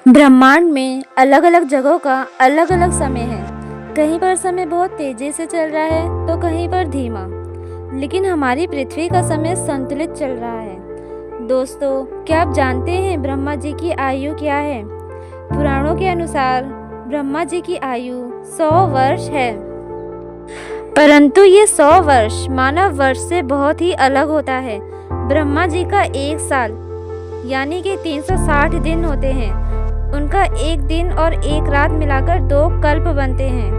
ब्रह्मांड में अलग अलग जगहों का अलग अलग समय है। कहीं पर समय बहुत तेजी से चल रहा है तो कहीं पर धीमा, लेकिन हमारी पृथ्वी का समय संतुलित चल रहा है। दोस्तों, क्या आप जानते हैं ब्रह्मा जी की आयु क्या है? पुराणों के अनुसार ब्रह्मा जी की आयु 100 वर्ष है, परंतु ये 100 वर्ष मानव वर्ष से बहुत ही अलग होता है। ब्रह्मा जी का एक साल यानी कि 360 दिन होते हैं। उनका एक दिन और एक रात मिलाकर 2 कल्प बनते हैं।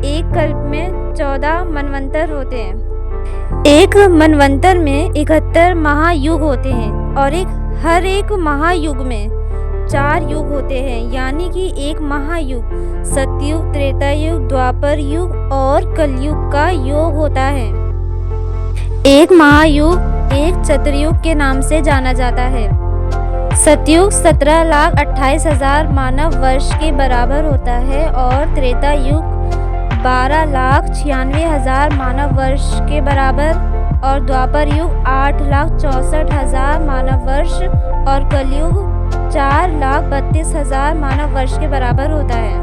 एक कल्प में 14 मनवंतर होते हैं। एक मनवंतर में 71 महायुग होते हैं और हर एक महायुग में 4 युग होते हैं, यानी कि एक महायुग सतयुग, त्रेता युग, द्वापर युग और कलयुग का योग होता है। एक महायुग एक चतुर्युग के नाम से जाना जाता है। सतयुग 17,28,000 मानव वर्ष के बराबर होता है और त्रेता युग 12,96,000 मानव वर्ष के बराबर और द्वापर युग 8,64,000 मानव वर्ष और कलयुग 4,32,000 मानव वर्ष के बराबर होता है।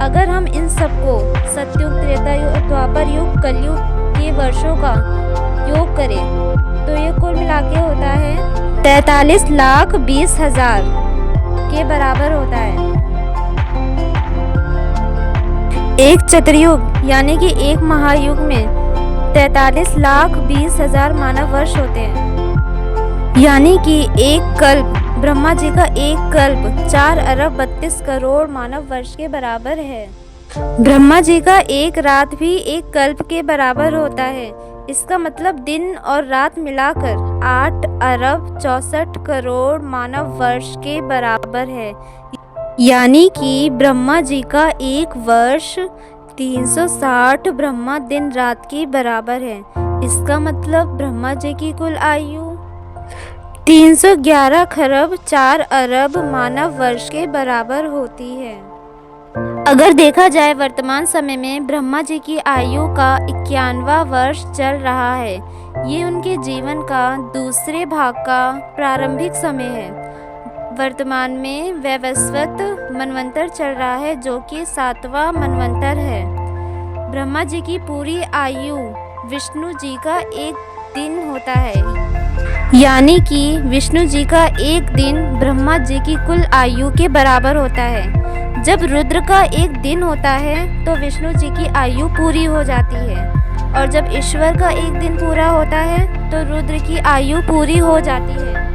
अगर हम इन सबको सतयुग, त्रेता युग, द्वापर युग, कलयुग के वर्षों का योग करें तो ये कुल मिला के होता है 43,20,000 के बराबर होता है। एक चतुर्युग यानी कि एक महायुग में 43,20,000 मानव वर्ष होते हैं, यानी कि एक कल्प, ब्रह्मा जी का एक कल्प 4 अरब 32 करोड़ मानव वर्ष के बराबर है। ब्रह्मा जी का एक रात भी एक कल्प के बराबर होता है। इसका मतलब दिन और रात मिलाकर 8 अरब 64 करोड़ मानव वर्ष के बराबर है, यानी कि ब्रह्मा जी का एक वर्ष 360 ब्रह्मा दिन रात के बराबर है। इसका मतलब ब्रह्मा जी की कुल आयु 311 खरब 4 अरब मानव वर्ष के बराबर होती है। अगर देखा जाए वर्तमान समय में ब्रह्मा जी की आयु का 51वां वर्ष चल रहा है। ये उनके जीवन का दूसरे भाग का प्रारंभिक समय है। वर्तमान में वैवस्वत मनवंतर चल रहा है, जो कि 7वां मनवंतर है। ब्रह्मा जी की पूरी आयु विष्णु जी का एक दिन होता है, यानी कि विष्णु जी का एक दिन ब्रह्मा जी की कुल आयु के बराबर होता है। जब रुद्र का एक दिन होता है तो विष्णु जी की आयु पूरी हो जाती है, और जब ईश्वर का एक दिन पूरा होता है तो रुद्र की आयु पूरी हो जाती है।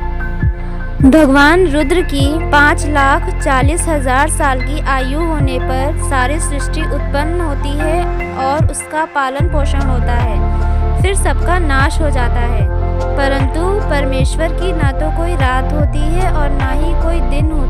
भगवान रुद्र की 5,40,000 साल की आयु होने पर सारी सृष्टि उत्पन्न होती है और उसका पालन पोषण होता है, फिर सबका नाश हो जाता है। परंतु परमेश्वर की ना तो कोई रात होती है और ना ही कोई दिन होता है।